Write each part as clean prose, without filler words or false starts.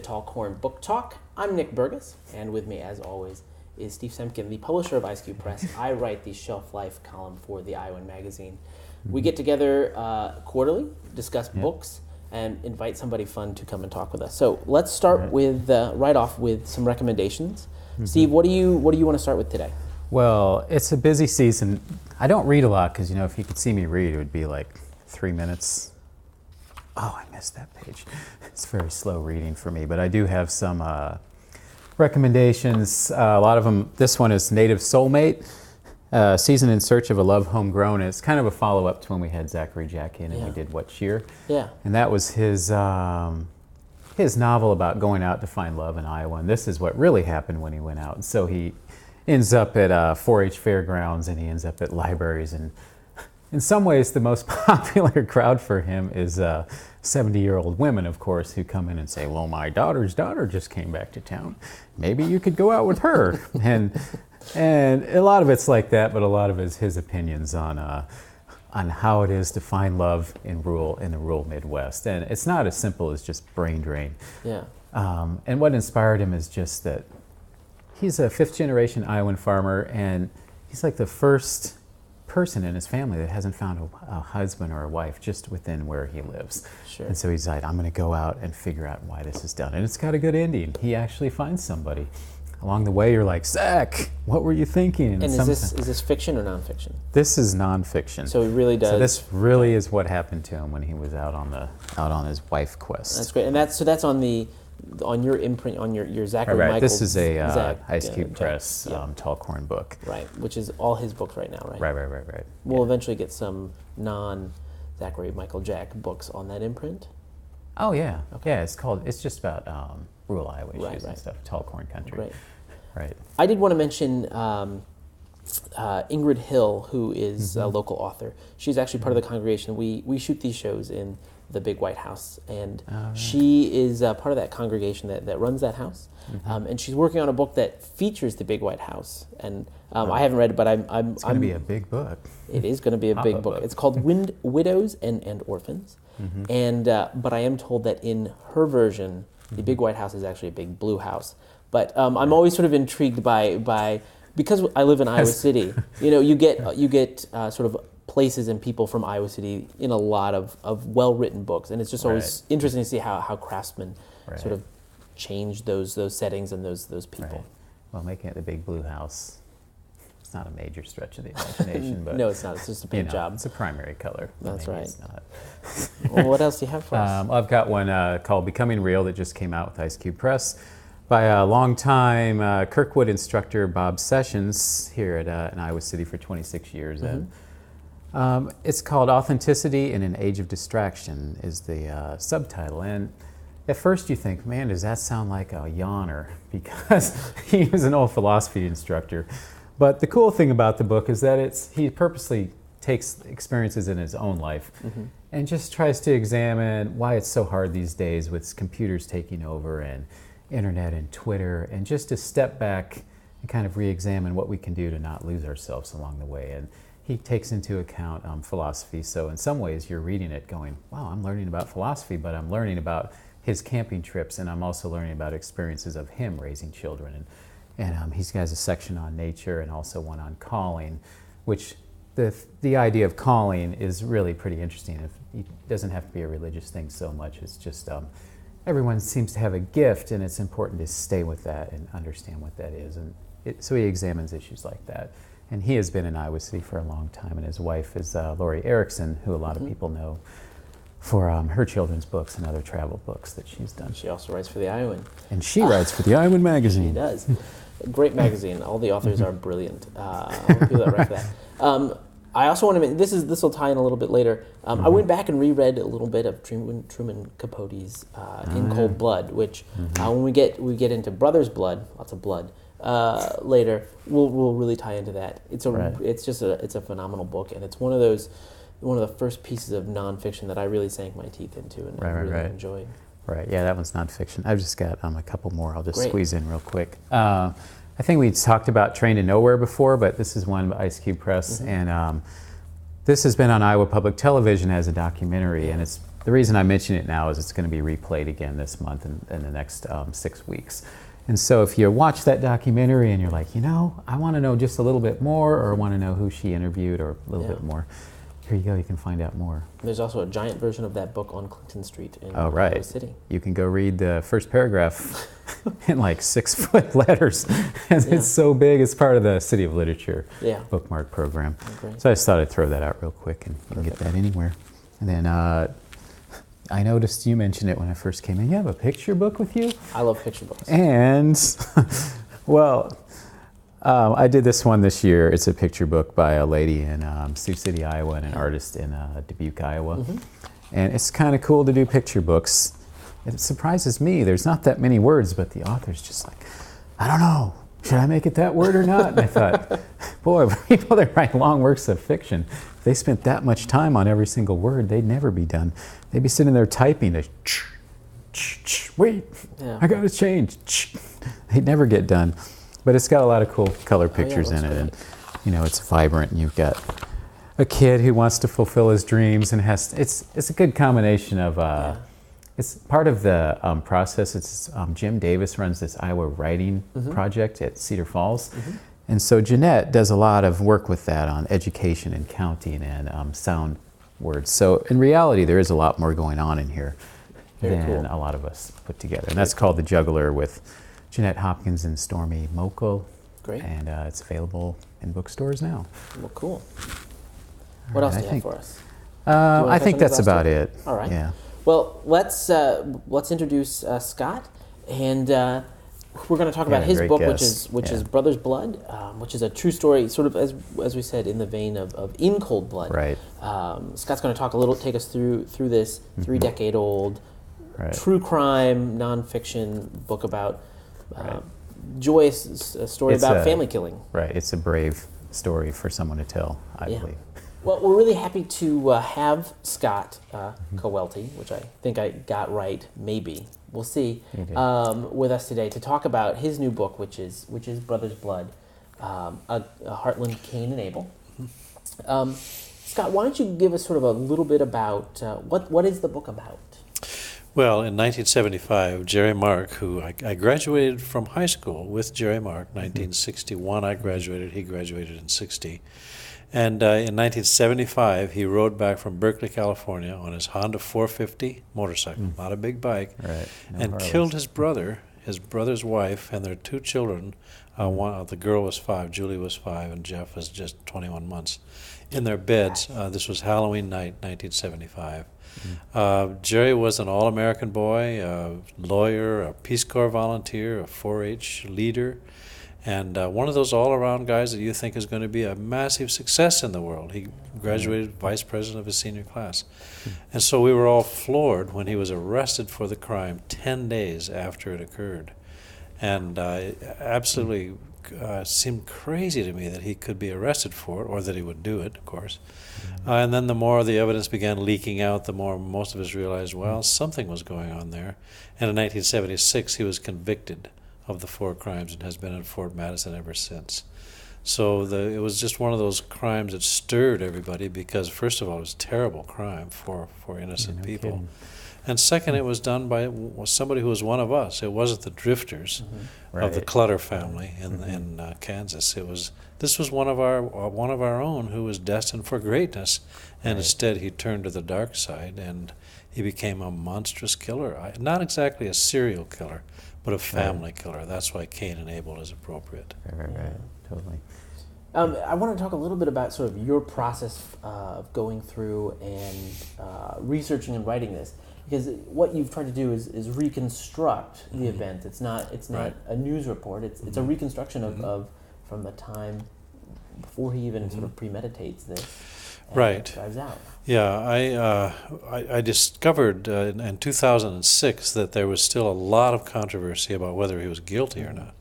Tall Corn Book Talk. I'm Nick Bergus, and with me, as always, is Steve Semken, the publisher of Ice Cube Press. I write the Shelf Life column for the Iowan magazine. We get together quarterly, discuss books, and invite somebody fun to come and talk with us. So let's start with right off with some recommendations. Steve, what do you want to start with today? Well, it's a busy season. I don't read a lot because, if you could see me read, it would be like 3 minutes. Oh, I missed that page. It's very slow reading for me, but I do have some recommendations. A lot of them, this one is Native Soulmate, Season in Search of a Love Homegrown. It's kind of a follow-up to when we had Zachary Jack in and we did What Cheer? Yeah. And that was his novel about going out to find love in Iowa. And this is what really happened when he went out. And so he ends up at 4-H fairgrounds and he ends up at libraries. And in some ways, the most popular crowd for him is 70-year-old women, of course, who come in and say, well, my daughter's daughter just came back to town. Maybe you could go out with her. and a lot of it's like that, but a lot of it is his opinions on how it is to find love in the rural Midwest. And it's not as simple as just brain drain. Yeah. And what inspired him is just that he's a fifth-generation Iowan farmer, and he's like the first person in his family that hasn't found a husband or a wife just within where he lives. Sure. And so he's like, I'm going to go out and figure out why this is done. And it's got a good ending. He actually finds somebody. Along the way, you're like, Zach, what were you thinking? And is this fiction or nonfiction? This is nonfiction. So it really does. So this really is what happened to him when he was out on his wife quest. That's great. And that's on your imprint, on your Zachary Right. Michaels. This is a Zach, Ice Cube Press Tall Corn book. Right, which is all his books right now, right? Right. We'll eventually get some non-Zachary Michael Jack books on that imprint. Oh yeah, okay. Yeah. It's just about rural Iowa issues and stuff. Tall Corn country. Right. I did want to mention Ingrid Hill, who is a local author. She's actually part of the congregation. We shoot these shows in the Big White House, and she is part of that congregation that runs that house. And she's working on a book that features the Big White House. And I haven't read it, but it's going to be a big book. It is going to be a big book. It's called Widows and Orphans. And but I am told that in her version, the Big White House is actually a big blue house. But I'm always sort of intrigued by because I live in Iowa City. You get sort of places and people from Iowa City in a lot of well-written books, and it's just always interesting to see how craftsmen sort of change those settings and those people. Right. Well, making it the big blue house, it's not a major stretch of the imagination, but no, it's not. It's just a paint job. It's a primary color. That's right. It's not. Well, what else do you have for us? I've got one called Becoming Real that just came out with Ice Cube Press by a longtime Kirkwood instructor, Bob Sessions, here in Iowa City for 26 years. And it's called Authenticity in an Age of Distraction is the subtitle. And at first you think, man, does that sound like a yawner? Because he was an old philosophy instructor. But the cool thing about the book is that he purposely takes experiences in his own life and just tries to examine why it's so hard these days with computers taking over and internet and Twitter, and just to step back and kind of re-examine what we can do to not lose ourselves along the way. And he takes into account philosophy. So in some ways you're reading it going, wow, I'm learning about philosophy, but I'm learning about his camping trips, and I'm also learning about experiences of him raising children. And he has a section on nature and also one on calling, which the idea of calling is really pretty interesting. It doesn't have to be a religious thing so much. It's just everyone seems to have a gift, and it's important to stay with that and understand what that is. And so he examines issues like that. And he has been in Iowa City for a long time, and his wife is Lori Erickson, who a lot of people know for her children's books and other travel books that she's done. She also writes for the Iowan. And she writes for the Iowan magazine. She does. Great magazine. All the authors are brilliant. People that write for that. I also want to mention, this will tie in a little bit later. I went back and reread a little bit of Truman Capote's In Cold Blood, which when we get into Brother's Blood, lots of blood, later, we'll really tie into that. It's a phenomenal book, and it's one of the first pieces of nonfiction that I really sank my teeth into and really enjoyed. Right, yeah, that one's nonfiction. I've just got a couple more I'll just squeeze in real quick. I think we talked about Train to Nowhere before, but this is one by Ice Cube Press, and this has been on Iowa Public Television as a documentary, and it's the reason I mention it now is it's going to be replayed again this month and in the next 6 weeks. And so if you watch that documentary and you're like, I want to know just a little bit more, or want to know who she interviewed or a little bit more, here you go, you can find out more. There's also a giant version of that book on Clinton Street in Iowa City. You can go read the first paragraph in like 6-foot letters. It's so big, it's part of the City of Literature bookmark program. Okay. So I just thought I'd throw that out real quick, and you can get that anywhere. And then I noticed you mentioned it when I first came in. You have a picture book with you? I love picture books. And, well, I did this one this year. It's a picture book by a lady in Sioux City, Iowa, and an artist in Dubuque, Iowa. Mm-hmm. And it's kind of cool to do picture books. It surprises me. There's not that many words, but the author's just like, I don't know, should I make it that word or not? And I thought, boy, people that write long works of fiction, if they spent that much time on every single word, they'd never be done. They'd be sitting there typing, wait, I gotta change. They'd never get done. But it's got a lot of cool color pictures in it, and it's vibrant, and you've got a kid who wants to fulfill his dreams, and it's a good combination of it's part of the process. It's Jim Davis runs this Iowa writing project at Cedar Falls, and so Jeanette does a lot of work with that on education and counting and sound words. So in reality, there is a lot more going on in here than a lot of us put together, and that's called The Juggler with Jeanette Hopkins and Stormy Mokel. Great. And it's available in bookstores now. Well, cool. What else do you have for us? I think that's about it. All right. Yeah. Well, let's introduce Scott, and we're going to talk about his book, which is Brother's Blood, which is a true story, sort of as we said, in the vein of In Cold Blood. Right. Scott's going to take us through this 3-decade-old true crime nonfiction book about joyous story about family killing. Right. It's a brave story for someone to tell, I believe. Well, we're really happy to have Scott Cawleti, which I think I got right, maybe. We'll see, with us today to talk about his new book, which is Brother's Blood, a Heartland Cain and Abel. Scott, why don't you give us sort of a little bit about what is the book about? Well, in 1975, Jerry Mark, who I graduated from high school with Jerry Mark, 1961 I graduated, he graduated in 60. And in 1975, he rode back from Berkeley, California on his Honda 450 motorcycle, not a big bike, and killed his brother, his brother's wife, and their 2 children. The girl was 5, Julie was 5, and Jeff was just 21 months, in their beds. This was Halloween night, 1975. Jerry was an all-American boy, a lawyer, a Peace Corps volunteer, a 4-H leader, and one of those all-around guys that you think is going to be a massive success in the world. He graduated vice president of his senior class. And so we were all floored when he was arrested for the crime 10 days after it occurred. And it absolutely seemed crazy to me that he could be arrested for it, or that he would do it, of course. And then the more the evidence began leaking out, the more most of us realized, well, something was going on there. And in 1976, he was convicted of the 4 crimes and has been in Fort Madison ever since. So it was just one of those crimes that stirred everybody because, first of all, it was a terrible crime for innocent people. Kidding. And second, it was done by somebody who was one of us. It wasn't the drifters of the Clutter family in Kansas. This was one of our own who was destined for greatness, and instead he turned to the dark side and he became a monstrous killer. Not exactly a serial killer, but a family killer. That's why Cain and Abel is appropriate. Right. Totally. I want to talk a little bit about sort of your process of going through and researching and writing this, because what you've tried to do is reconstruct the event. It's not a news report. It's a reconstruction of from the time before he even sort of premeditates this. And drives out. Yeah, I discovered in 2006 that there was still a lot of controversy about whether he was guilty or not.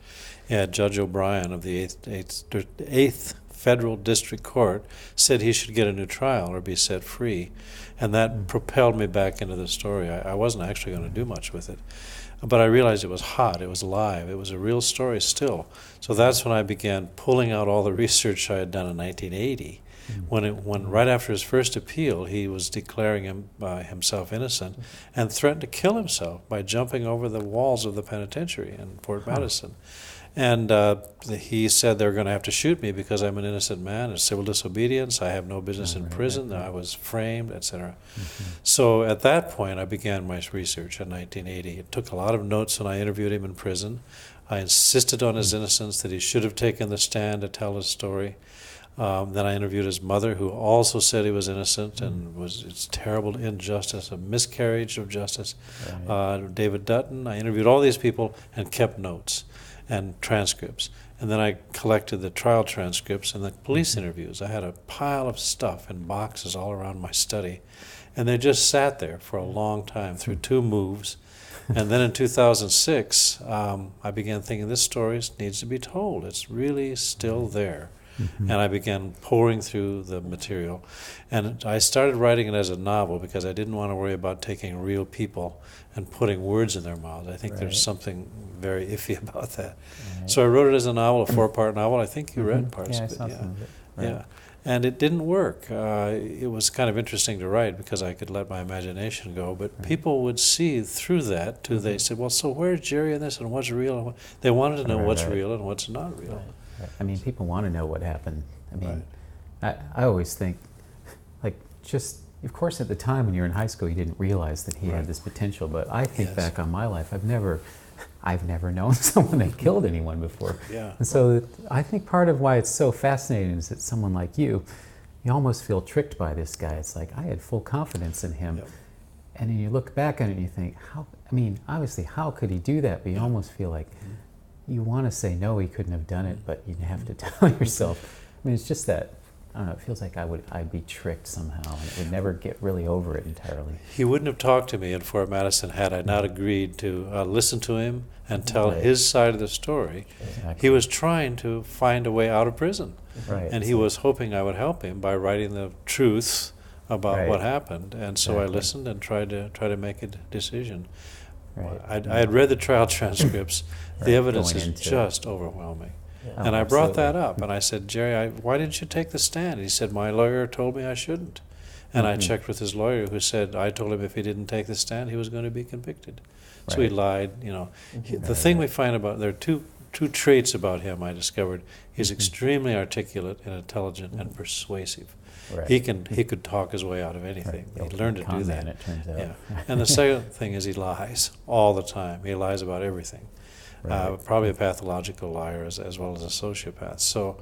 Yeah, Judge O'Brien of the 8th Federal District Court said he should get a new trial or be set free, and that propelled me back into the story. I wasn't actually going to do much with it, but I realized it was hot, it was live, it was a real story still. So that's when I began pulling out all the research I had done in 1980 When right after his first appeal, he was declaring himself innocent and threatened to kill himself by jumping over the walls of the penitentiary in Fort Madison. And he said they're going to have to shoot me because I'm an innocent man. It's civil disobedience. I have no business in prison. I was framed, etc. So at that point, I began my research in 1980. It took a lot of notes when I interviewed him in prison. I insisted on his innocence, that he should have taken the stand to tell his story. Then I interviewed his mother, who also said he was innocent, and it's terrible injustice, a miscarriage of justice. David Dutton. I interviewed all these people and kept notes and transcripts. And then I collected the trial transcripts and the police interviews. I had a pile of stuff in boxes all around my study. And they just sat there for a long time through 2 moves. And then in 2006, I began thinking, this story needs to be told. It's really still there. And I began pouring through the material. And I started writing it as a novel because I didn't want to worry about taking real people and putting words in their mouths. I think there's something very iffy about that. So I wrote it as a novel, a 4-part novel. I think you read parts of it. Some of it. Yeah. And it didn't work. It was kind of interesting to write because I could let my imagination go. But people would see through that, too. They said, well, so where's Jerry in this and what's real? They wanted to know what's real and what's not real. I mean, people want to know what happened. I mean, I always think, like, just, of course, at the time when you're in high school, you didn't realize that he had this potential. But I think back on my life, I've never known someone that killed anyone before. And so I think part of why it's so fascinating is that someone like you almost feel tricked by this guy. It's like, I had full confidence in him. And then you look back on it and you think, obviously, how could he do that? But you almost feel like, you want to say, no, he couldn't have done it, but you have to tell yourself. I mean, it's just that, I don't know, it feels like I'd be tricked somehow, and it would never get really over it entirely. He wouldn't have talked to me in Fort Madison had I not agreed to listen to him and tell his side of the story. He was trying to find a way out of prison. And he was hoping I would help him by writing the truth about what happened. And so I listened and tried to make a decision. I had read the trial transcripts. The evidence is just overwhelming. And I brought that up, and I said, Jerry, why didn't you take the stand? And he said, my lawyer told me I shouldn't. And I checked with his lawyer, who said, I told him if he didn't take the stand, he was going to be convicted. So he lied. The thing we find about, there are two traits about him I discovered. He's extremely articulate and intelligent and persuasive. He could talk his way out of anything. He learned to do that. It turns out. And the second thing is he lies all the time. He lies about everything. Probably a pathological liar as well as a sociopath. So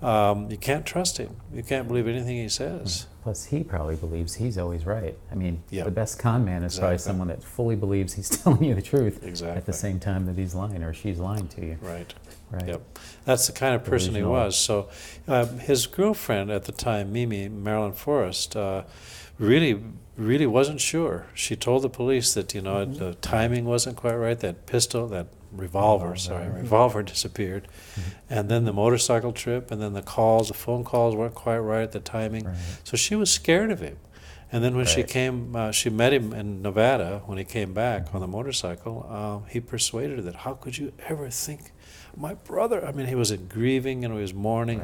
you can't trust him. You can't believe anything he says. Plus, he probably believes he's always right. I mean, the best con man is probably someone that fully believes he's telling you the truth at the same time that he's lying or she's lying to you. Yep. That's the kind of person he was. So his girlfriend at the time, Mimi, Marilyn Forrest, really wasn't sure. She told the police that, the timing wasn't quite right, that revolver disappeared. And then the motorcycle trip, and then the phone calls weren't quite right, the timing. So she was scared of him. And then when she came, she met him in Nevada when he came back on the motorcycle. He persuaded her that, how could you ever think, my brother? I mean, he was grieving and he was mourning.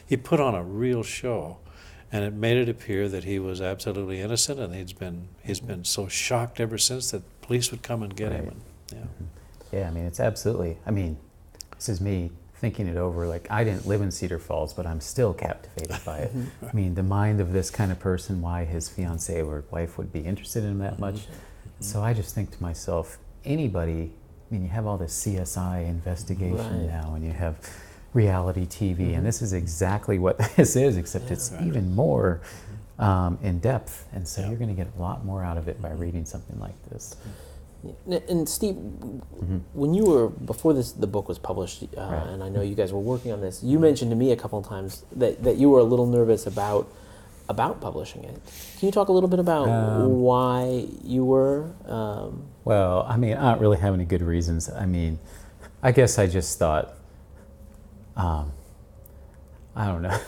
He put on a real show. And it made it appear that he was absolutely innocent, and he's been so shocked ever since that police would come and get him. Yeah, I mean, it's absolutely, this is me thinking it over. Like, I didn't live in Cedar Falls, but I'm still captivated by it. I mean, the mind of this kind of person, why his fiancée or wife would be interested in him that much. So I just think to myself, anybody, you have all this CSI investigation now, and you have reality TV, and this is exactly what this is, except it's even more in depth, and so you're going to get a lot more out of it by reading something like this. And Steve, when you were, before the book was published, and I know you guys were working on this, you mentioned to me a couple of times that you were a little nervous about publishing it. Can you talk a little bit about why you were? Well, I don't really have any good reasons. I guess I just thought, I don't know.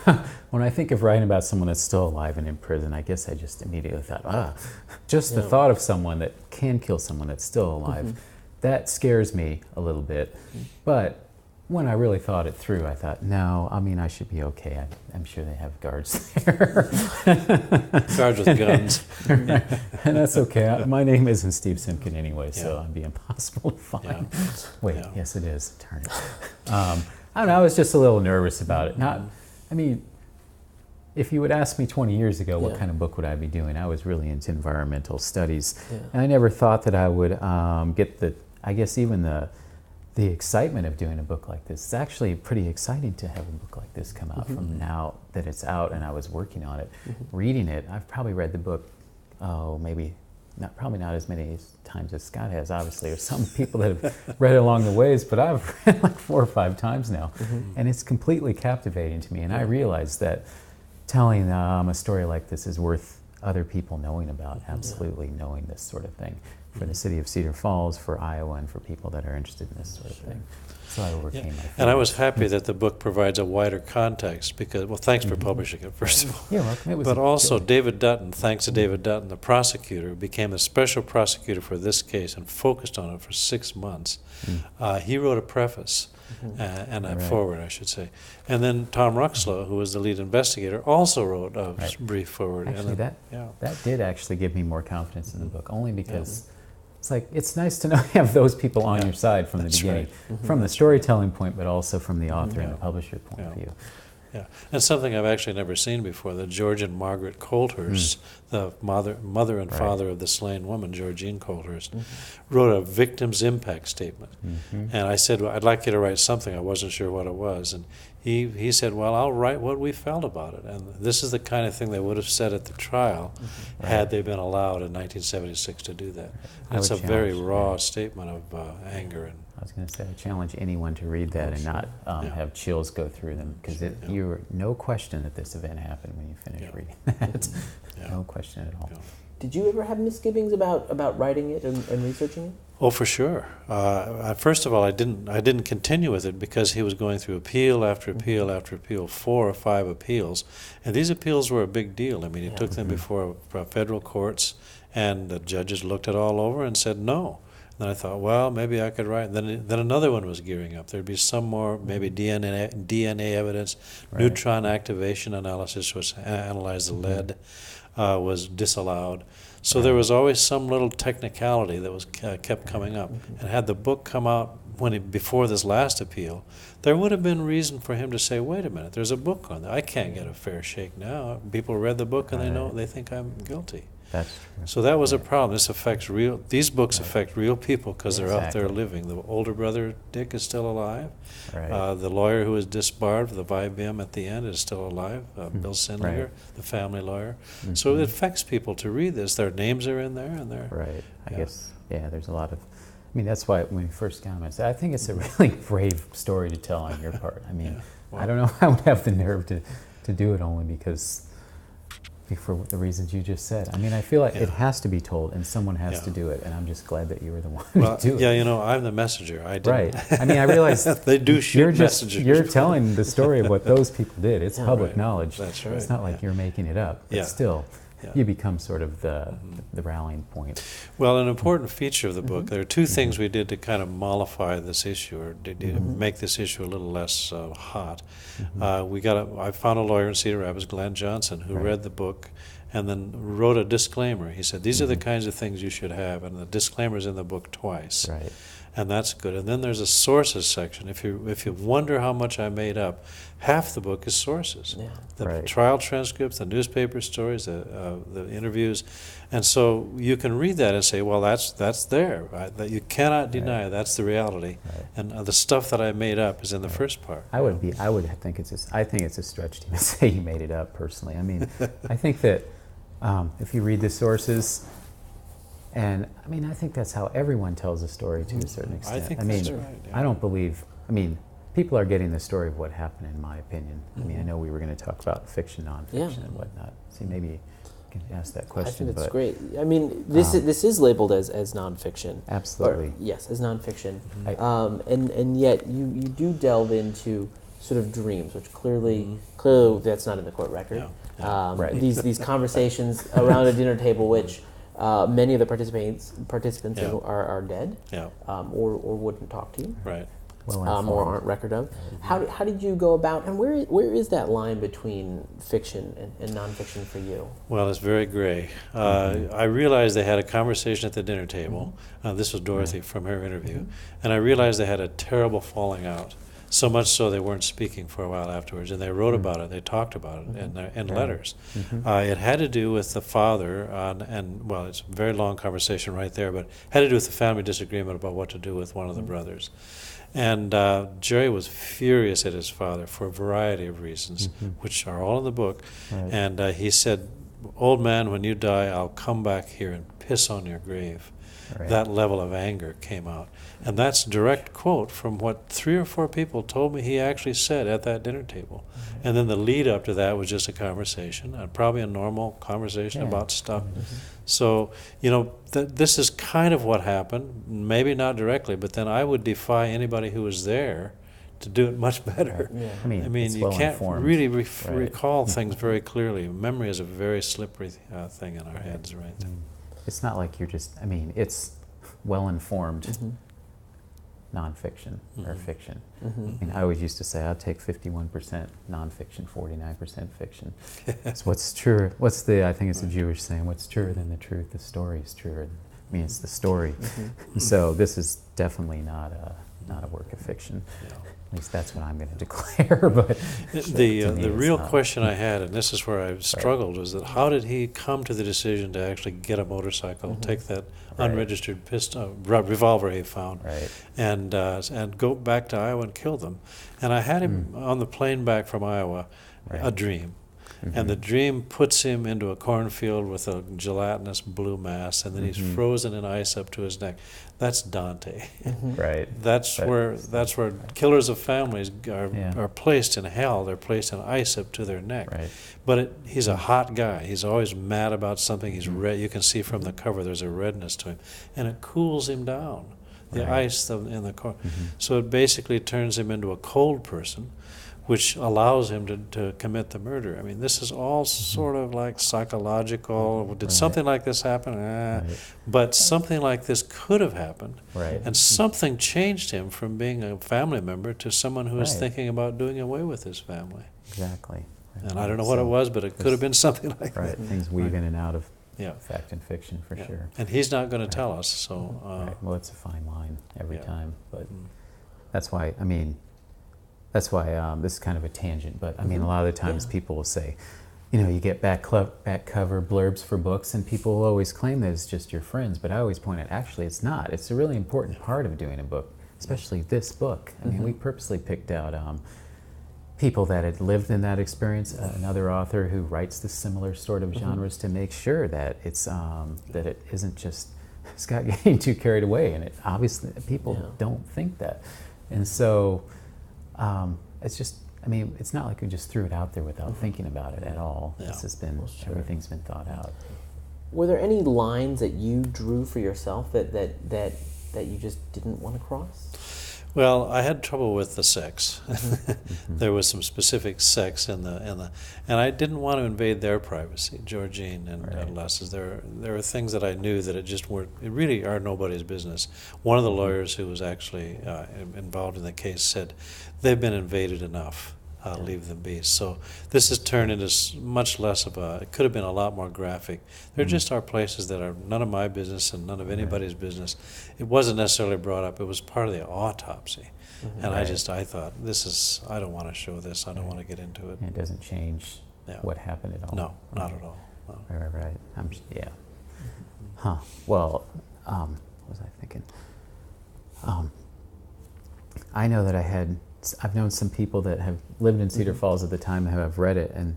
When I think of writing about someone that's still alive and in prison, I guess I just immediately thought, just the thought of someone that can kill someone that's still alive, that scares me a little bit. But when I really thought it through, I thought, no, I mean, I should be okay. I'm sure they have guards there. Guards with guns. Right. And that's okay. My name isn't Steve Semken anyway, so it'd be impossible to find. Yeah. Wait, Yeah. yes, it is. Darn it. I don't know. I was just a little nervous about it. I mean, if you would ask me 20 years ago what kind of book would I be doing, I was really into environmental studies. Yeah. And I never thought that I would get even the excitement of doing a book like this. It's actually pretty exciting to have a book like this come out from now that it's out and I was working on it. Reading it, I've probably read the book, probably not as many times as Scott has, obviously. There's some people that have read it along the ways, but I've read it like 4 or 5 times now. And it's completely captivating to me. And I realize that telling a story like this is worth other people knowing about, absolutely knowing this sort of thing. For the city of Cedar Falls, for Iowa, and for people that are interested in this sort of thing. So I overcame my fears. And I was happy that the book provides a wider context because, well, thanks for publishing it, first of all. You're welcome. But also David Dutton, thanks to David Dutton, the prosecutor, became the special prosecutor for this case and focused on it for 6 months. He wrote a preface and a foreword, I should say. And then Tom Ruxlow, who was the lead investigator, also wrote a brief foreword. Actually, that did actually give me more confidence in the book, only because it's nice to know you have those people on your side from the beginning, from the storytelling point, but also from the author and the publisher point of view. Yeah, and something I've actually never seen before, that George and Margaret Colthurst, the mother and father of the slain woman, Georgine Colthurst, wrote a victim's impact statement. And I said, well, I'd like you to write something. I wasn't sure what it was. And he said, well, I'll write what we felt about it. And this is the kind of thing they would have said at the trial had they been allowed in 1976 to do that. And it's a very raw statement of anger. And I was going to say, I challenge anyone to read that and not have chills go through them, because you're no question that this event happened when you finish reading that. No question at all. Did you ever have misgivings about writing it and researching it? Oh, for sure. First of all, I didn't continue with it because he was going through appeal after appeal after appeal, 4 or 5 appeals, and these appeals were a big deal. I mean, he took them before federal courts, and the judges looked it all over and said no. Then I thought, well, maybe I could write. Then another one was gearing up. There'd be some more, maybe DNA evidence, neutron activation analysis, which analyzed the lead, was disallowed. So there was always some little technicality that was kept coming up. And had the book come out before this last appeal, there would have been reason for him to say, wait a minute, there's a book on there. I can't get a fair shake now. People read the book and they think I'm guilty. That's true. So that was a problem. These books affect real people because they're out there living. The older brother, Dick, is still alive. The lawyer who was disbarred for the IBM at the end is still alive, Bill Sindlinger, the family lawyer. So it affects people to read this. Their names are in there. And they're, I guess, there's a lot of, I mean, that's why when we first got him, I said, I think it's a really brave story to tell on your part. I mean, I don't know if I would have the nerve to do it, only because for the reasons you just said. I mean, I feel like it has to be told, and someone has to do it, and I'm just glad that you were the one to do it. Yeah, I'm the messenger. I didn't. Right. I mean, I realize they do shoot messengers. You're telling the story of what those people did. It's public knowledge. That's right. It's not like you're making it up. But still, you become sort of the rallying point. Well, an important feature of the book, there are 2 things we did to kind of mollify this issue, or to make this issue a little less hot. I found a lawyer in Cedar Rapids, Glenn Johnson, who read the book and then wrote a disclaimer. He said, these are the kinds of things you should have, and the disclaimer's in the book twice. Right. And that's good. And then there's a sources section. If you wonder how much I made up, half the book is sources. The trial transcripts, the newspaper stories, the interviews. And so you can read that and say, well, that's there. Right? That you cannot deny that's the reality. And the stuff that I made up is in the first part. I think it's a stretch to even say you made it up, personally. I mean, I think that if you read the sources, and I mean, I think that's how everyone tells a story to a certain extent. I think that's right. I don't believe, people are getting the story of what happened, in my opinion. I mean, I know we were going to talk about fiction, nonfiction, and whatnot. See, maybe you can ask that question. I think that's great. I mean, this is labeled as nonfiction. Absolutely. Or, yes, as nonfiction. And yet you do delve into sort of dreams, which clearly that's not in the court record. These conversations around a dinner table, which many of the participants are dead, or wouldn't talk to you. Right. more aren't record of. How did you go about, and where is that line between fiction and nonfiction for you? Well, it's very gray. I realized they had a conversation at the dinner table. This was Dorothy from her interview. And I realized they had a terrible falling out, so much so they weren't speaking for a while afterwards. And they wrote about it, they talked about it in letters. It had to do with the father, well, it's a very long conversation right there, but it had to do with the family disagreement about what to do with one of the brothers. And Jerry was furious at his father for a variety of reasons, which are all in the book. Right. And he said, "Old man, when you die, I'll come back here and piss on your grave." Right. That level of anger came out. And that's a direct quote from what 3 or 4 people told me he actually said at that dinner table. And then the lead up to that was just a conversation, probably a normal conversation about stuff. So, this is kind of what happened, maybe not directly, but then I would defy anybody who was there to do it much better. Yeah. I mean you can't really recall things very clearly. Memory is a very slippery thing in our heads, right? It's not like you're just, it's well-informed nonfiction or fiction. I always used to say I'll take 51% nonfiction, 49% fiction. It's what's true. I think it's a Jewish saying, what's truer than the truth? The story is truer. It's the story. So this is definitely not a work of fiction. At least that's what I'm going to declare. But the real question I had, and this is where I struggled, was that how did he come to the decision to actually get a motorcycle, take that unregistered revolver he found, and go back to Iowa and kill them? And I had him on the plane back from Iowa, a dream. And the dream puts him into a cornfield with a gelatinous blue mass, and then he's frozen in ice up to his neck. That's Dante. Right. That's where killers of families are placed in hell. They're placed in ice up to their neck. Right. But he's a hot guy. He's always mad about something. He's red. You can see from the cover there's a redness to him, and it cools him down. The ice in the corn. So it basically turns him into a cold person, which allows him to commit the murder. This is all sort of like psychological. Did something like this happen? But something like this could have happened. And something changed him from being a family member to someone who is thinking about doing away with his family. Exactly. And I don't know what it was, but it could have been something like that. Things weave in and out of fact and fiction, for sure. And he's not going to tell us. So. Well, it's a fine line every time. But that's why, this is kind of a tangent, but a lot of the times people will say, you get back cover blurbs for books, and people will always claim that it's just your friends, but I always point out, actually it's not. It's a really important part of doing a book, especially this book. We purposely picked out people that had lived in that experience, another author who writes the similar sort of genres, to make sure that it's that it isn't just Scott getting too carried away, and it obviously people don't think that. And so it's just, it's not like we just threw it out there without thinking about it at all. This has been, everything's been thought out. Were there any lines that you drew for yourself that you just didn't want to cross? Well, I had trouble with the sex. There was some specific sex in the, and I didn't want to invade their privacy, Georgine and Les's. There are things that I knew that it really are nobody's business. One of the lawyers who was actually involved in the case said, they've been invaded enough. Leave them be. So this has turned into much less of it could have been a lot more graphic. There just are places that are none of my business and none of anybody's business. It wasn't necessarily brought up. It was part of the autopsy. And I thought, I don't want to show this. I don't want to get into it. And it doesn't change what happened at all. No, not at all. No. Right. Well, what was I thinking? I know that I've known some people that have lived in Cedar Falls at the time who have read it, and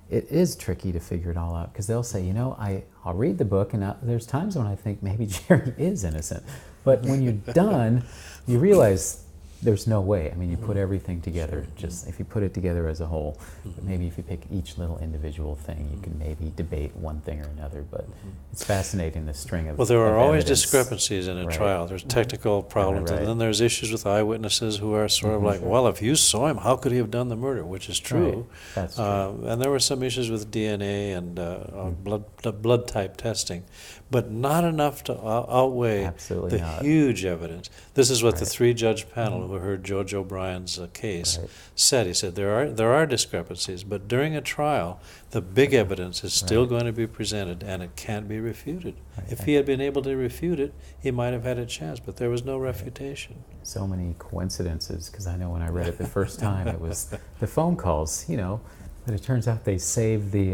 it is tricky to figure it all out, because they'll say, I'll read the book, and there's times when I think maybe Jerry is innocent. But when you're done, you realize there's no way. You put everything together, just if you put it together as a whole. But maybe if you pick each little individual thing, you can maybe debate one thing or another. But it's fascinating, the string of there are always evidence. Discrepancies in a trial. There's technical problems, and then there's issues with eyewitnesses who are sort of like, well, if you saw him, how could he have done the murder? Which is true. That's true. And there were some issues with DNA and blood type testing. but not enough to outweigh Absolutely the not. huge evidence. This is what the Right. three-judge panel who heard George O'Brien's case Right. said. He said there are discrepancies, but during a trial, the big evidence is still Right. going to be presented, and it can't be refuted. Right. If he had been able to refute it, he might have had a chance, but there was no refutation. So many coincidences, because I know when I read it the first time, it was the phone calls, but it turns out they saved the,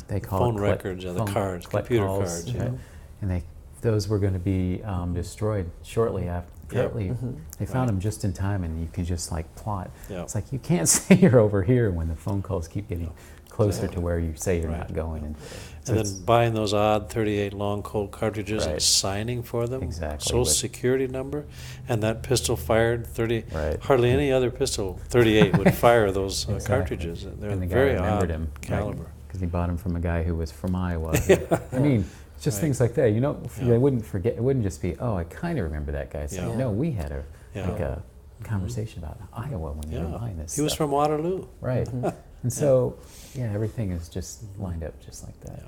they call Phone it records, the cards, collect computer calls, cards, right? And those were going to be destroyed shortly after. Apparently, they found them just in time, and you can just plot. Yeah. It's like you can't say you're over here when the phone calls keep getting closer to where you say you're not going. And And then buying those odd 38 long Colt cartridges and Right. signing for them, Exactly, Social with- Security number, and that pistol fired 30. Right. Hardly any other pistol 38 would fire those Exactly. cartridges. They're and the guy very remembered odd him caliber. because he bought him from a guy who was from Iowa. I mean, just Right. things like that. Yeah. They wouldn't forget. It wouldn't just be, oh, I kind of remember that guy. So Yeah. no, we had a Yeah. conversation about Iowa when you were buying this. He was stuff. from Waterloo. Right. And so everything is just lined up just like that.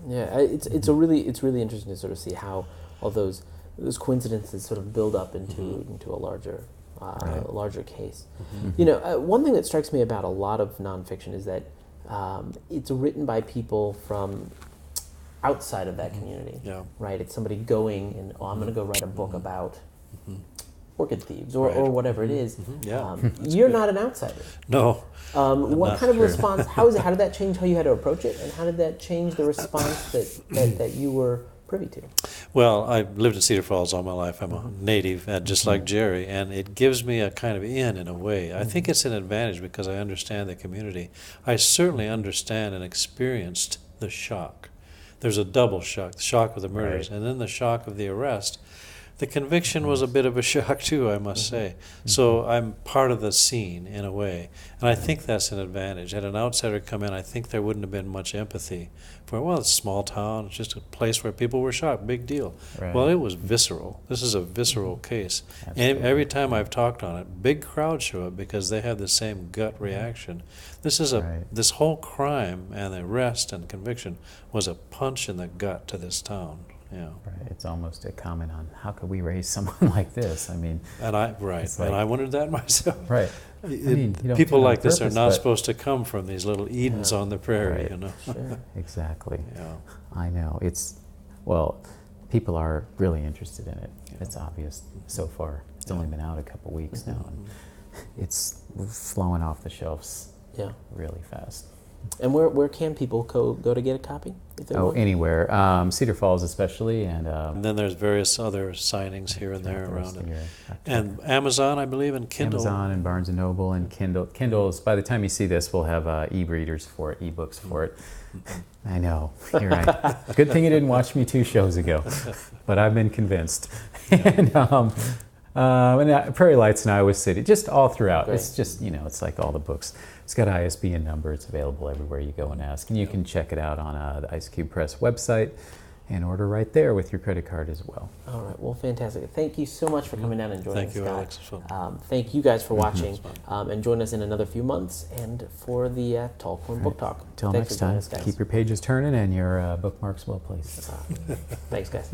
Yeah, it's really interesting to sort of see how all those coincidences sort of build up into a larger Right. larger case. Mm-hmm. One thing that strikes me about a lot of nonfiction is that it's written by people from outside of that community. Yeah. Right. It's somebody going and I'm going to go write a book about orchid thieves or Right. whatever it is. Yeah, you're not an outsider. No. What not kind of true. response? How did that change how you had to approach it, and how did that change the response that you were privy to? Well, I've lived in Cedar Falls all my life. I'm a native, just like Jerry, and it gives me a kind of in a way. I think it's an advantage because I understand the community. I certainly understand and experienced the shock. There's a double shock, the shock of the murders, Right. and then the shock of the arrest. The conviction was a bit of a shock too, I must say. So I'm part of the scene in a way, and I think that's an advantage. Had an outsider come in, I think there wouldn't have been much empathy for, well, it's a small town, it's just a place where people were shocked, big deal. Right. Well, it was visceral. This is a visceral case. And Absolutely. every time I've talked on it, big crowds show up because they have the same gut reaction. This is Right. this whole crime and the arrest and conviction was a punch in the gut to this town. Yeah. Right. It's almost a comment on how could we raise someone like this? I mean, And I It's like- I wondered that myself. right. I mean, you don't People do it on like this are purpose, not but- supposed to come from these little Edens on the prairie, Right. you know. Sure. Exactly. Yeah. I know. People are really interested in it. It's obvious so far. It's only been out a couple weeks now, and it's flowing off the shelves Yeah. really fast. And where can people go to get a copy? If they want? Anywhere. Cedar Falls especially, and And then there's various other signings here and there the rest around of it. your- And Amazon, I believe, and Kindle. Amazon and Barnes & Noble and Kindle. Kindles, by the time you see this, we'll have e-readers for it, e-books for it. I know. You're right. Good thing you didn't watch me 2 shows ago, but I've been convinced. and Prairie Lights in Iowa City, just all throughout. Great. It's just, it's like all the books. It's got ISBN number. It's available everywhere you go and ask. And you can check it out on the Ice Cube Press website and order right there with your credit card as well. All right. Well, fantastic. Thank you so much for coming down and joining Thank you, us, Scott. Alex. It was fun. Thank you guys for watching, fun. and join us in another few months and for the Tall Corn Book Talk. Till Thanks next for joining time, us, guys. keep your pages turning and your bookmarks well placed. Thanks, guys.